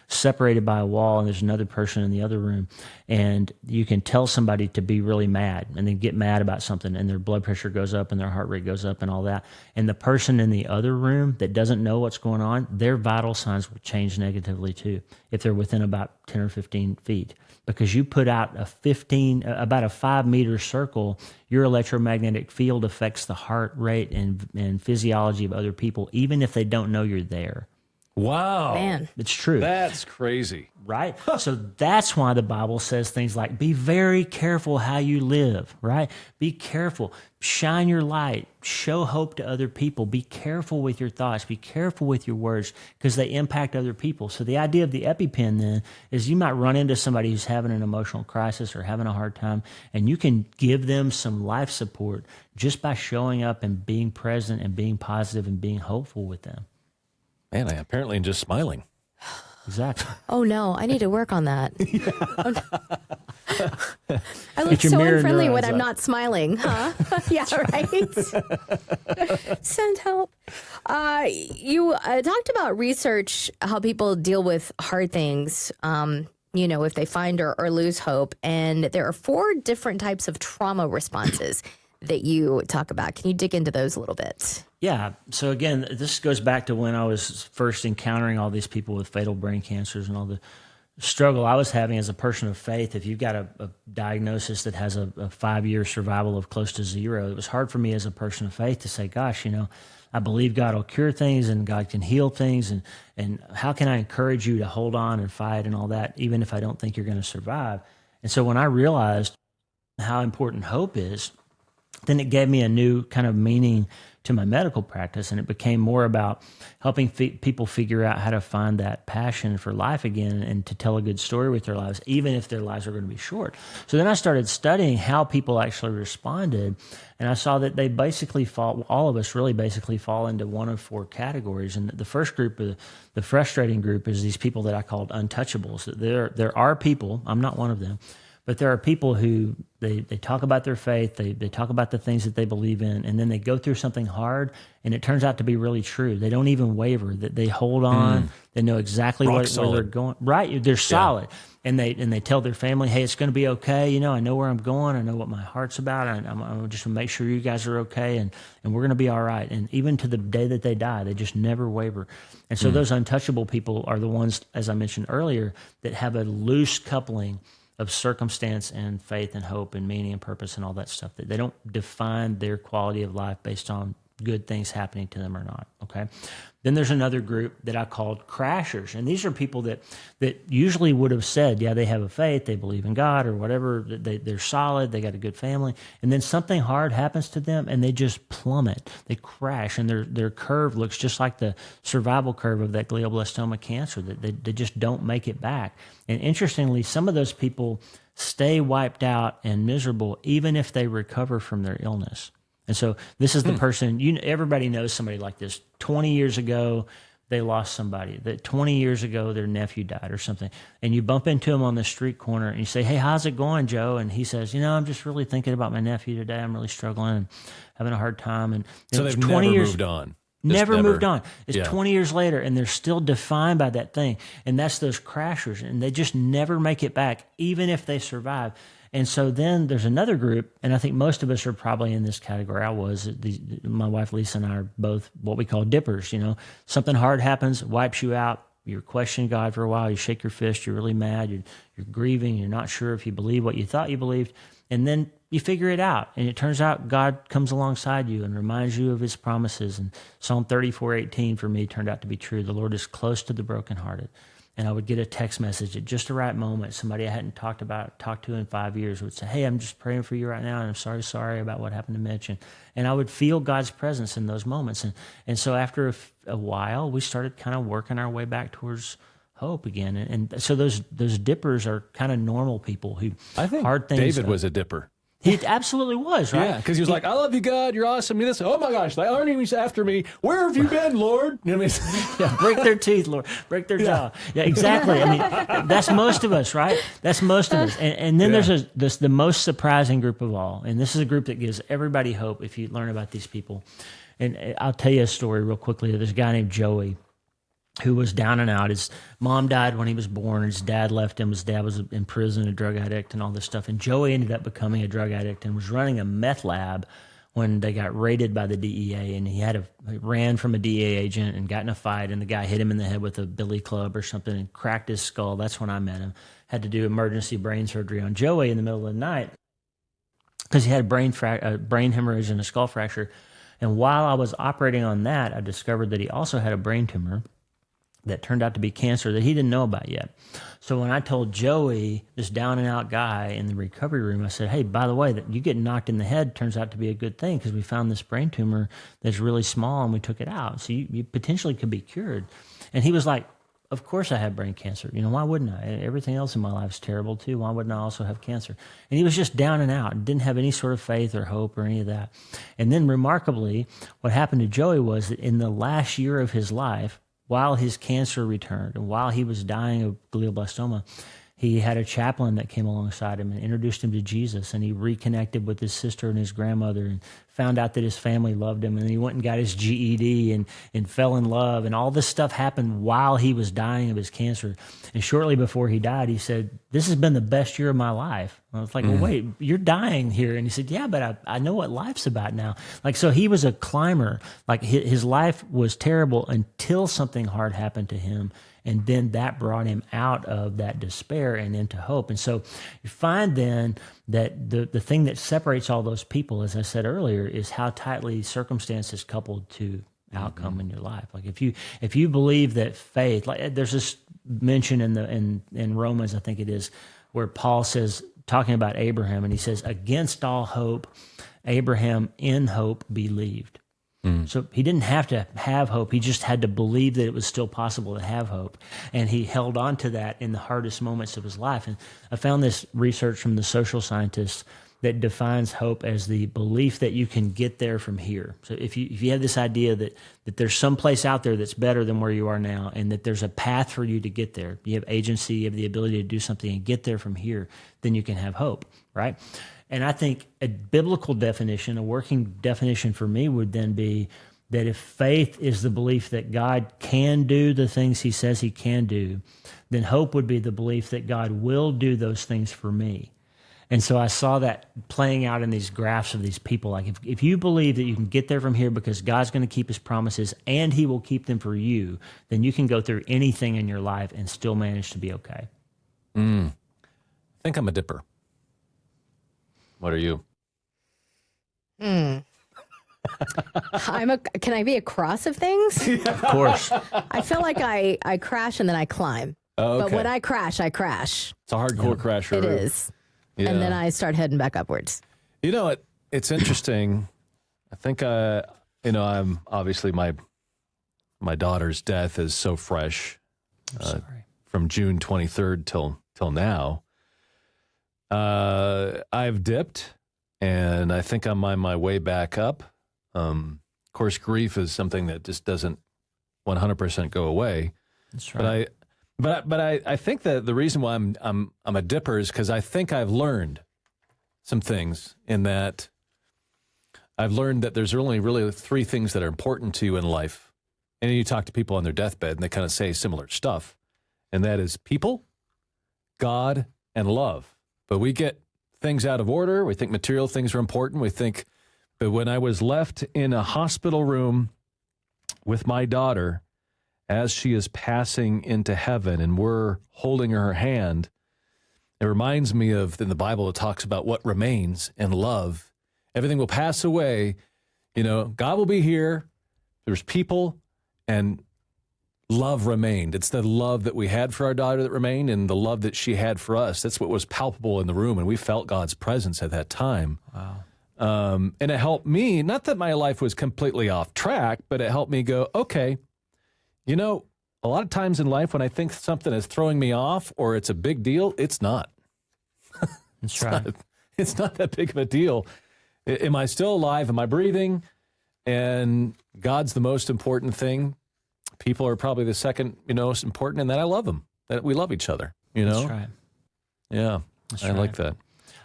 S1: separated by a wall, and there's another person in the other room, and you can tell somebody to be really mad and then get mad about something, and their blood pressure goes up and their heart rate goes up and all that. And the person in the other room that doesn't know what's going on, their vital signs will change negatively too, if they're within about 10 or 15 feet. Because you put out about a 5-meter circle, your electromagnetic field affects the heart rate and physiology of other people, even if they don't know you're there.
S2: Wow.
S3: Man.
S1: It's true.
S2: That's crazy.
S1: Right? So that's why the Bible says things like, be very careful how you live, right? Be careful. Shine your light. Show hope to other people. Be careful with your thoughts. Be careful with your words, because they impact other people. So the idea of the EpiPen then is you might run into somebody who's having an emotional crisis or having a hard time, and you can give them some life support just by showing up and being present and being positive and being hopeful with them.
S2: Man, I apparently am just smiling.
S1: Exactly.
S3: Oh no, I need to work on that. I look
S1: Get your
S3: so
S1: mirror
S3: unfriendly when
S1: neurons
S3: I'm
S1: up.
S3: not smiling, huh? Yeah, right. Send help. You talked about research, how people deal with hard things. If they find or lose hope, and there are 4 different types of trauma responses that you talk about. Can you dig into those a little bit?
S1: Yeah. So again, this goes back to when I was first encountering all these people with fatal brain cancers and all the struggle I was having as a person of faith. If you've got a diagnosis that has a 5-year survival of close to 0, it was hard for me as a person of faith to say, gosh, I believe God will cure things and God can heal things. And how can I encourage you to hold on and fight and all that, even if I don't think you're going to survive? And so when I realized how important hope is, then it gave me a new kind of meaning to my medical practice, and it became more about helping people figure out how to find that passion for life again and to tell a good story with their lives, even if their lives are going to be short. So then I started studying how people actually responded, and I saw that they basically all of us really basically fall into one of 4 categories. And the first group, the frustrating group, is these people that I called untouchables. There are people, I'm not one of them, but there are people who they talk about their faith, they talk about the things that they believe in, and then they go through something hard, and it turns out to be really true. They don't even waver. That they hold on. They know exactly where they're going. Right, they're solid, and they tell their family, "Hey, it's going to be okay. I know where I'm going. I know what my heart's about. I'm just going to make sure you guys are okay, and we're going to be all right." And even to the day that they die, they just never waver. And so those untouchable people are the ones, as I mentioned earlier, that have a loose coupling of circumstance and faith and hope and meaning and purpose and all that stuff. That they don't define their quality of life based on good things happening to them or not. Okay. Then there's another group that I called crashers. And these are people that usually would have said, yeah, they have a faith, they believe in God or whatever, they're solid, they got a good family. And then something hard happens to them and they just plummet. They crash and their curve looks just like the survival curve of that glioblastoma cancer, that they just don't make it back. And interestingly, some of those people stay wiped out and miserable even if they recover from their illness. And so this is the person, everybody knows somebody like this. 20 years ago, they lost somebody. That 20 years ago, their nephew died or something. And you bump into him on the street corner and you say, hey, how's it going, Joe? And he says, I'm just really thinking about my nephew today. I'm really struggling and having a hard time. And
S2: so they've 20 never moved on.
S1: Never moved on. It's 20 years later, and they're still defined by that thing. And that's those crashers, and they just never make it back, even if they survive. And so then there's another group, and I think most of us are probably in this category. I was. My wife Lisa and I are both what we call dippers. Something hard happens, wipes you out. You're questioning God for a while. You shake your fist. You're really mad. You're grieving. You're not sure if you believe what you thought you believed. And then you figure it out. And it turns out God comes alongside you and reminds you of his promises. And Psalm 34:18 for me turned out to be true. The Lord is close to the brokenhearted. And I would get a text message at just the right moment. Somebody I hadn't talked to in 5 years would say, hey, I'm just praying for you right now. And I'm sorry about what happened to Mitch. And I would feel God's presence in those moments. And so after a while, we started kind of working our way back towards hope again. And so those dippers are kind of normal people who
S2: I think
S1: hard things.
S2: David was a dipper.
S1: He absolutely was, right?
S2: Yeah, because he was like, I love you, God. You're awesome. This, oh, my gosh, the enemy's after me. Where have you been, Lord? You know what I mean?
S1: Yeah, break their teeth, Lord. Break their jaw. Yeah, exactly. I mean, that's most of us, right? That's most of us. And then there's the most surprising group of all. And this is a group that gives everybody hope if you learn about these people. And I'll tell you a story real quickly. There's a guy named Joey who was down and out. His mom died when he was born. His dad left him. His dad was in prison, a drug addict, and all this stuff. And Joey ended up becoming a drug addict and was running a meth lab when they got raided by the DEA. And he ran from a DEA agent and got in a fight, and the guy hit him in the head with a billy club or something and cracked his skull. That's when I met him. Had to do emergency brain surgery on Joey in the middle of the night because he had a brain hemorrhage and a skull fracture. And while I was operating on that, I discovered that he also had a brain tumor that turned out to be cancer that he didn't know about yet. So when I told Joey, this down and out guy in the recovery room, I said, hey, by the way, that you getting knocked in the head turns out to be a good thing because we found this brain tumor that's really small and we took it out. So you potentially could be cured. And he was like, of course I have brain cancer. Why wouldn't I? Everything else in my life is terrible too. Why wouldn't I also have cancer? And he was just down and out and didn't have any sort of faith or hope or any of that. And then remarkably, what happened to Joey was that in the last year of his life, while his cancer returned and while he was dying of glioblastoma, he had a chaplain that came alongside him and introduced him to Jesus, and he reconnected with his sister and his grandmother and found out that his family loved him, and he went and got his GED and fell in love, and all this stuff happened while he was dying of his cancer. And shortly before he died, he said, this has been the best year of my life. I was like, well, wait, you're dying here. And he said, yeah, but I know what life's about now. So he was a climber. His life was terrible until something hard happened to him. And then that brought him out of that despair and into hope. And so you find then that the thing that separates all those people, as I said earlier, is how tightly circumstance is coupled to outcome in your life. If you believe that faith, there's this mention in Romans, I think it is, where Paul says, talking about Abraham, and he says, against all hope, Abraham in hope believed. So he didn't have to have hope. He just had to believe that it was still possible to have hope. And he held on to that in the hardest moments of his life. And I found this research from the social scientists that defines hope as the belief that you can get there from here. So if you have this idea that there's some place out there that's better than where you are now, and that there's a path for you to get there, you have agency, you have the ability to do something and get there from here, then you can have hope, right? And I think a biblical definition, a working definition for me would then be that if faith is the belief that God can do the things he says he can do, then hope would be the belief that God will do those things for me. And so I saw that playing out in these graphs of these people. Like if you believe that you can get there from here because God's going to keep his promises and he will keep them for you, then you can go through anything in your life and still manage to be okay.
S2: I think I'm a dipper. What are you?
S3: Can I be a cross of things?
S1: Of course.
S3: I feel like I crash and then I climb.
S2: Oh,
S3: But
S2: okay.
S3: when I crash.
S2: It's a hardcore crasher.
S3: It is.
S2: Yeah.
S3: And then I start heading back upwards.
S2: You know, it's interesting. I think, I'm obviously my daughter's death is so fresh
S1: Sorry.
S2: from June 23rd till now. I've dipped, and I think I'm on my way back up. Of course, grief is something that just doesn't 100% go away.
S1: That's right.
S2: But I think that the reason why I'm a dipper is because I think I've learned some things in that I've learned that there's only really three things that are important to you in life. And you talk to people on their deathbed and they kind of say similar stuff. And that is people, God, and love. But we get things out of order. We think material things are important. But when I was left in a hospital room with my daughter as she is passing into heaven and we're holding her hand, it reminds me of, in the Bible, it talks about what remains and love. Everything will pass away. God will be here. There's people, and love remained. It's the love that we had for our daughter that remained, and the love that she had for us. That's what was palpable in the room, and we felt God's presence at that time.
S1: Wow.
S2: And it helped me, not that my life was completely off track, but it helped me go, okay, a lot of times in life when I think something is throwing me off or it's a big deal, it's not.
S1: That's right.
S2: It's not that big of a deal. Am I still alive? Am I breathing? And God's the most important thing. People are probably the second, most important, and that I love them, that we love each other,
S1: That's right.
S2: Yeah,
S1: That's
S2: I
S1: right.
S2: like that.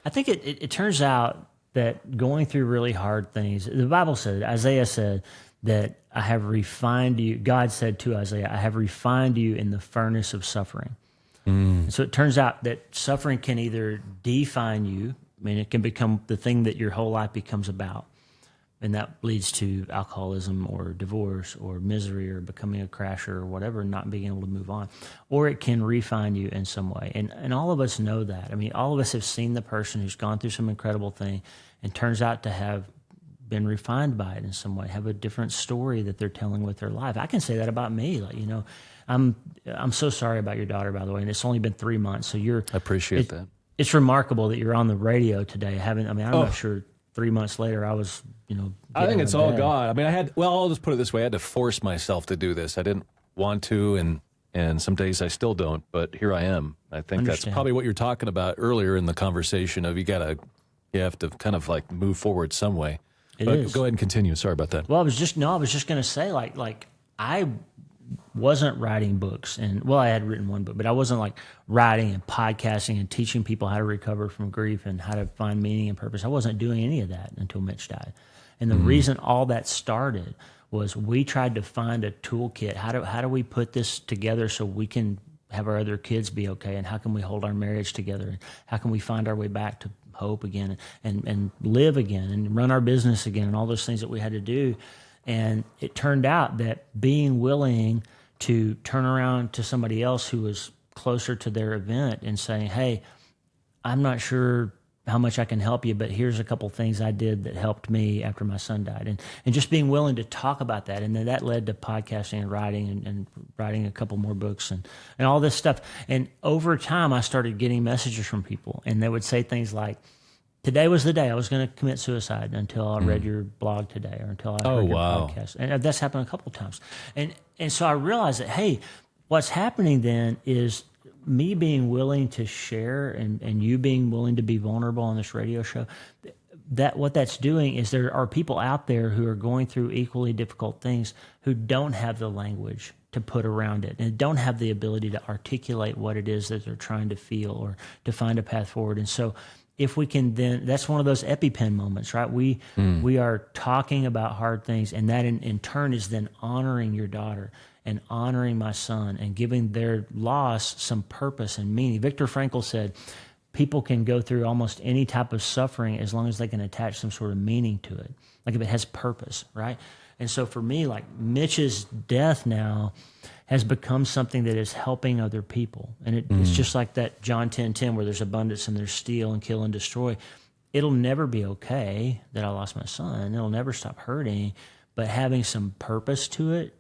S1: I think it turns out that going through really hard things, the Bible said, Isaiah said that I have refined you. God said to Isaiah, I have refined you in the furnace of suffering. And so it turns out that suffering can either define you. I mean, it can become the thing that your whole life becomes about. And that leads to alcoholism or divorce or misery or becoming a crasher or whatever, not being able to move on. Or it can refine you in some way. And all of us know that. I mean, all of us have seen the person who's gone through some incredible thing and turns out to have been refined by it in some way, have a different story that they're telling with their life. I can say that about me. I'm so sorry about your daughter, by the way, and it's only been 3 months. So
S2: I appreciate that.
S1: It's remarkable that you're on the radio today. I'm not sure 3 months later I was,
S2: I think it's all
S1: bed.
S2: God. I mean, I'll just put it this way. I had to force myself to do this. I didn't want to, and some days I still don't, but here I am. I think that's probably what you're talking about earlier in the conversation of you have to kind of like move forward some way. But
S1: is.
S2: Go ahead and continue. Sorry about that.
S1: Well, I was just going to say like I wasn't writing books I had written one book, but I wasn't like writing and podcasting and teaching people how to recover from grief and how to find meaning and purpose. I wasn't doing any of that until Mitch died. And the reason all that started was we tried to find a toolkit. How do we put this together so we can have our other kids be okay? And how can we hold our marriage together? And how can we find our way back to hope again and live again and run our business again and all those things that we had to do? And it turned out that being willing to turn around to somebody else who was closer to their event and saying, hey, I'm not sure how much I can help you, but here's a couple things I did that helped me after my son died. And just being willing to talk about that. And then that led to podcasting and writing and writing a couple more books and all this stuff. And over time, I started getting messages from people, and they would say things like, today was the day I was going to commit suicide until I read your blog today or until I heard your podcast. And that's happened a couple of times. And so I realized that, hey, what's happening then is me being willing to share and you being willing to be vulnerable on this radio show, that what that's doing is there are people out there who are going through equally difficult things who don't have the language to put around it and don't have the ability to articulate what it is that they're trying to feel or to find a path forward. And so if we can then, that's one of those EpiPen moments, right? We are talking about hard things, and that in turn is then honoring your daughter and honoring my son and giving their loss some purpose and meaning. Viktor Frankl said, people can go through almost any type of suffering as long as they can attach some sort of meaning to it, like if it has purpose, right? And so for me, like Mitch's death now has become something that is helping other people. And it's just like that John 10:10 where there's abundance and there's steal and kill and destroy. it'll never be okay that I lost my son. It'll never stop hurting, but having some purpose to it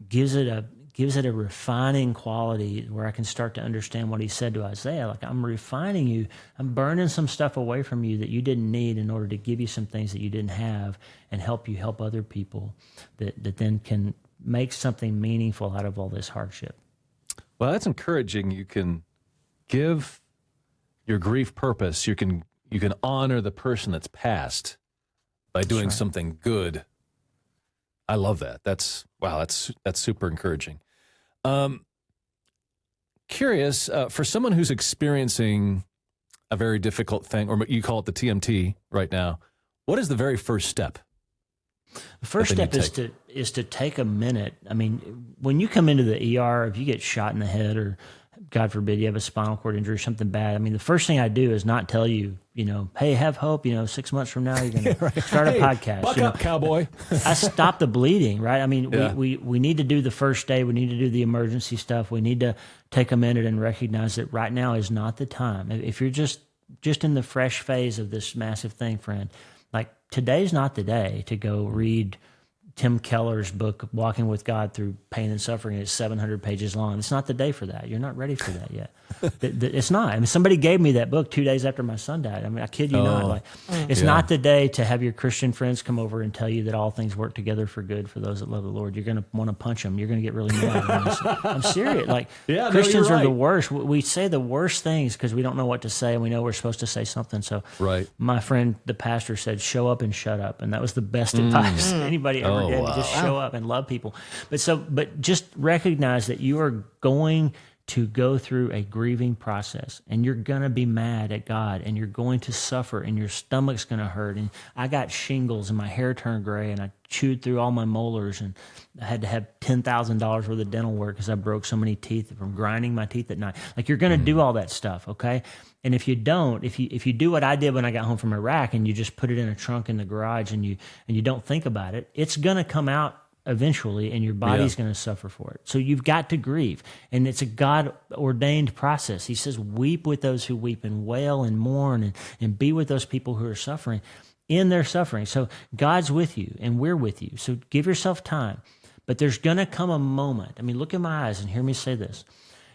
S1: gives it a refining quality where I can start to understand what he said to Isaiah. Like, I'm refining you. I'm burning some stuff away from you that you didn't need in order to give you some things that you didn't have and help you help other people that then can make something meaningful out of all this hardship.
S2: Well, that's encouraging. You can give your grief purpose. You can honor the person that's passed by doing
S1: right.
S2: something good. I love that. That's super encouraging. Curious, for someone who's experiencing a very difficult thing, or you call it the TMT right now, what is the very first step?
S1: The first step is to take a minute. I mean, when you come into the ER, if you get shot in the head or, God forbid, you have a spinal cord injury or something bad, I mean, the first thing I do is not tell you, hey, have hope, 6 months from now, you're going to start a podcast.
S2: Buck up, cowboy.
S1: I stop the bleeding, right? I mean, we need to do the first aid. We need to do the emergency stuff. We need to take a minute and recognize that right now is not the time. If you're just in the fresh phase of this massive thing, friend, like, today's not the day to go read Tim Keller's book, Walking with God Through Pain and Suffering. It's 700 pages long. It's not the day for that. You're not ready for that yet. It's not. I mean, somebody gave me that book 2 days after my son died. I mean, I kid you not. Like, it's not the day to have your Christian friends come over and tell you that all things work together for good for those that love the Lord. You're going to want to punch them. You're going to get really mad. I'm serious. Like, Christians are the worst. We say the worst things because we don't know what to say, and we know we're supposed to say something. So my friend, the pastor, said, show up and shut up. And that was the best advice anybody ever gave. Wow. Just show up and love people. But just recognize that you are going to go through a grieving process, and you're going to be mad at God, and you're going to suffer, and your stomach's going to hurt. And I got shingles, and my hair turned gray, and I chewed through all my molars, and I had to have $10,000 worth of dental work because I broke so many teeth from grinding my teeth at night. Like, you're going to do all that stuff, okay? And if you don't, if you do what I did when I got home from Iraq, and you just put it in a trunk in the garage, and you don't think about it, it's going to come out eventually, and your body's going to suffer for it. So you've got to grieve, and it's a God-ordained process. He says, weep with those who weep, and wail and mourn, and be with those people who are suffering in their suffering. So God's with you, and we're with you. So give yourself time. But there's going to come a moment. I mean, look in my eyes and hear me say this.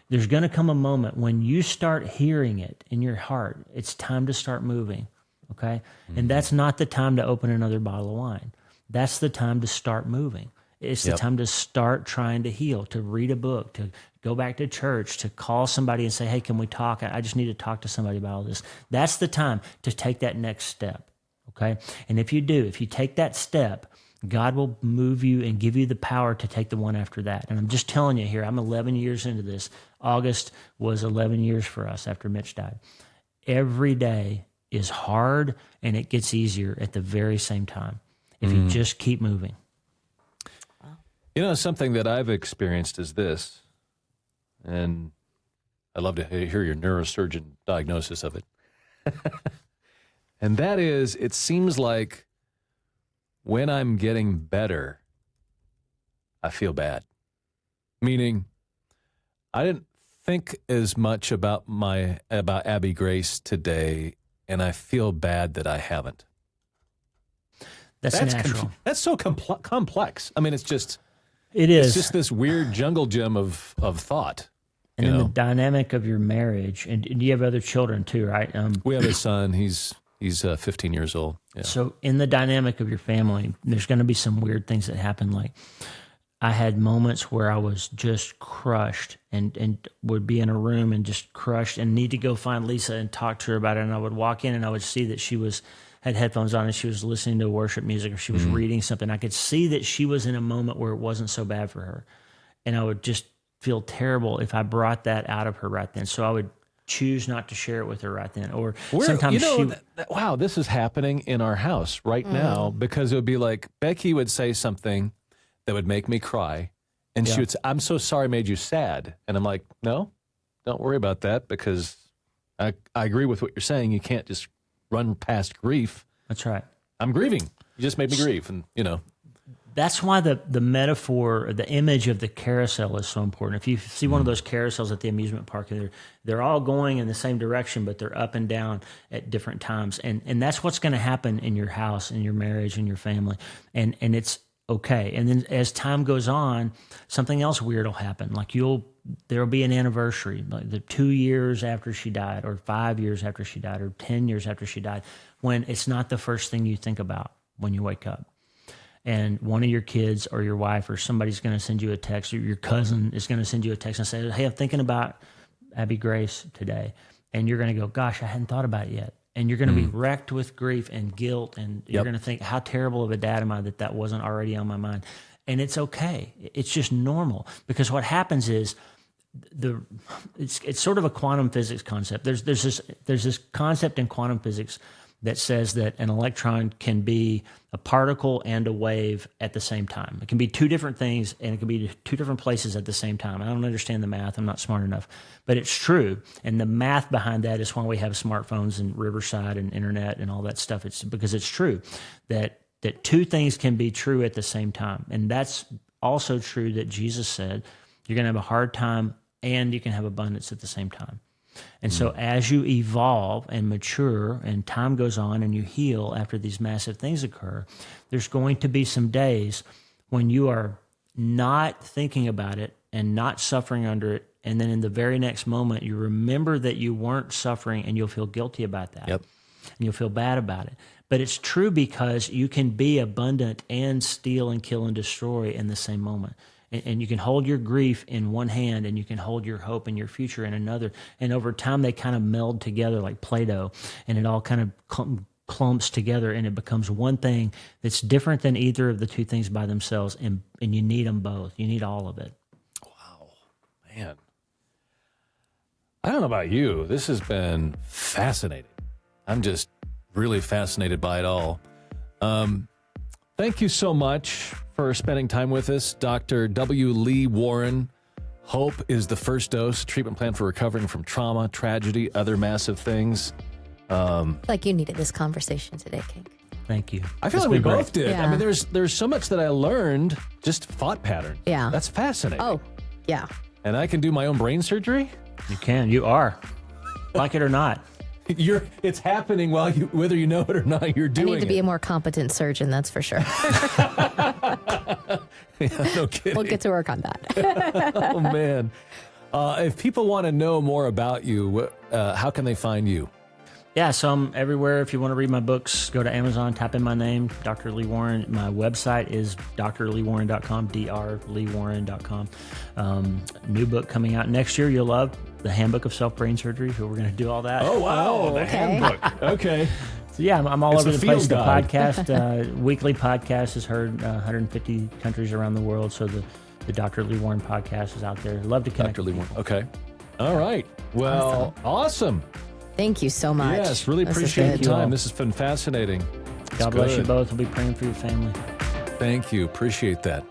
S1: There's going to come a moment when you start hearing it in your heart. It's time to start moving, okay? And that's not the time to open another bottle of wine. That's the time to start moving. It's the time to start trying to heal, to read a book, to go back to church, to call somebody and say, hey, can we talk? I just need to talk to somebody about all this. That's the time to take that next step, okay? And if you take that step, God will move you and give you the power to take the one after that. And I'm just telling you here, I'm 11 years into this. August was 11 years for us after Mitch died. Every day is hard, and it gets easier at the very same time if you just keep moving.
S2: Something that I've experienced is this, and I'd love to hear your neurosurgeon diagnosis of it. And that is, it seems like when I'm getting better, I feel bad. Meaning, I didn't think as much about Abby Grace today, and I feel bad that I haven't.
S1: That's natural.
S2: That's so complex. I mean,
S1: it is.
S2: It's just this weird jungle gym of thought.
S1: And in the dynamic of your marriage, and you have other children too, right?
S2: We have a son. He's 15 years old. Yeah.
S1: So in the dynamic of your family, there's going to be some weird things that happen. Like, I had moments where I was just crushed and would be in a room and just crushed and need to go find Lisa and talk to her about it. And I would walk in and I would see that she had headphones on and she was listening to worship music, or she was reading something. I could see that she was in a moment where it wasn't so bad for her. And I would just feel terrible if I brought that out of her right then. So I would choose not to share it with her right then. Or sometimes
S2: wow, this is happening in our house right now, because it would be like Becky would say something that would make me cry, and she would say, I'm so sorry I made you sad. And I'm like, no, don't worry about that, because I agree with what you're saying. You can't just run past grief.
S1: That's right.
S2: I'm grieving. You just made me grieve. And,
S1: that's why the metaphor, the image of the carousel is so important. If you see one of those carousels at the amusement park, they're all going in the same direction, but they're up and down at different times. And that's what's going to happen in your house, in your marriage, in your family. And it's okay. And then as time goes on, something else weird will happen. Like there'll be an anniversary, like the 2 years after she died, or 5 years after she died, or 10 years after she died, when it's not the first thing you think about when you wake up. And one of your kids or your wife or somebody's going to send you a text, or your cousin is going to send you a text and say, hey, I'm thinking about Abby Grace today. And you're going to go, gosh, I hadn't thought about it yet. And you're going to be wrecked with grief and guilt. And you're going to think, how terrible of a dad am I that wasn't already on my mind. And it's okay. It's just normal. Because what happens is it's sort of a quantum physics concept. There's this concept in quantum physics that says that an electron can be a particle and a wave at the same time. It can be two different things, and it can be two different places at the same time. I don't understand the math. I'm not smart enough. But it's true. And the math behind that is why we have smartphones and Riverside and internet and all that stuff. It's because it's true that two things can be true at the same time. And that's also true that Jesus said you're going to have a hard time and you can have abundance at the same time. And so as you evolve and mature and time goes on and you heal after these massive things occur, there's going to be some days when you are not thinking about it and not suffering under it. And then in the very next moment, you remember that you weren't suffering and you'll feel guilty about that.
S2: Yep.
S1: And you'll feel bad about it. But it's true because you can be abundant and steal and kill and destroy in the same moment. And you can hold your grief in one hand and you can hold your hope and your future in another. And over time, they kind of meld together like Play-Doh, and it all kind of clumps together, and it becomes one thing that's different than either of the two things by themselves. And you need them both. You need all of it.
S2: Wow, man. I don't know about you. This has been fascinating. I'm just really fascinated by it all. Thank you so much for spending time with us, Dr. W. Lee Warren. Hope is the first dose, treatment plan for recovering from trauma, tragedy, other massive things.
S3: Like you needed this conversation today, King.
S1: Thank you.
S2: I feel
S1: It's
S2: like we
S1: been great.
S2: both did.
S3: Yeah.
S2: I mean, there's so much that I learned, just thought patterns.
S3: Yeah.
S2: That's fascinating.
S3: Oh, yeah.
S2: And I can do my own brain surgery?
S1: You can. You are. Like it or not.
S2: It's happening whether you know it or not, you're
S3: I
S2: doing it.
S3: need to be a more competent surgeon, that's for sure.
S2: Yeah, no kidding.
S3: We'll get to work on that.
S2: Oh, man. If people want to know more about you, how can they find you?
S1: Yeah, so I'm everywhere. If you want to read my books, go to Amazon, type in my name, Dr. Lee Warren. My website is drleewarren.com, drleewarren.com. New book coming out next year you'll love, The Handbook of Self-Brain Surgery. So we're going to do all that.
S2: Oh, wow. The handbook. Okay.
S1: So yeah, I'm all
S2: It's
S1: over
S2: the
S1: the place.
S2: field
S1: The
S2: guide.
S1: podcast, weekly podcast is heard 150 countries around the world. So the Dr. Lee Warren podcast is out there. Love to connect.
S2: Dr. Lee
S1: with
S2: Warren.
S1: people.
S2: Okay. All right. Well, awesome.
S3: Thank you so much.
S2: Yes, really
S3: This is
S2: appreciate
S3: good.
S2: the time. This has been fascinating. It's
S1: God bless you
S2: good.
S1: both. We'll be praying for your family.
S2: Thank you. Appreciate that.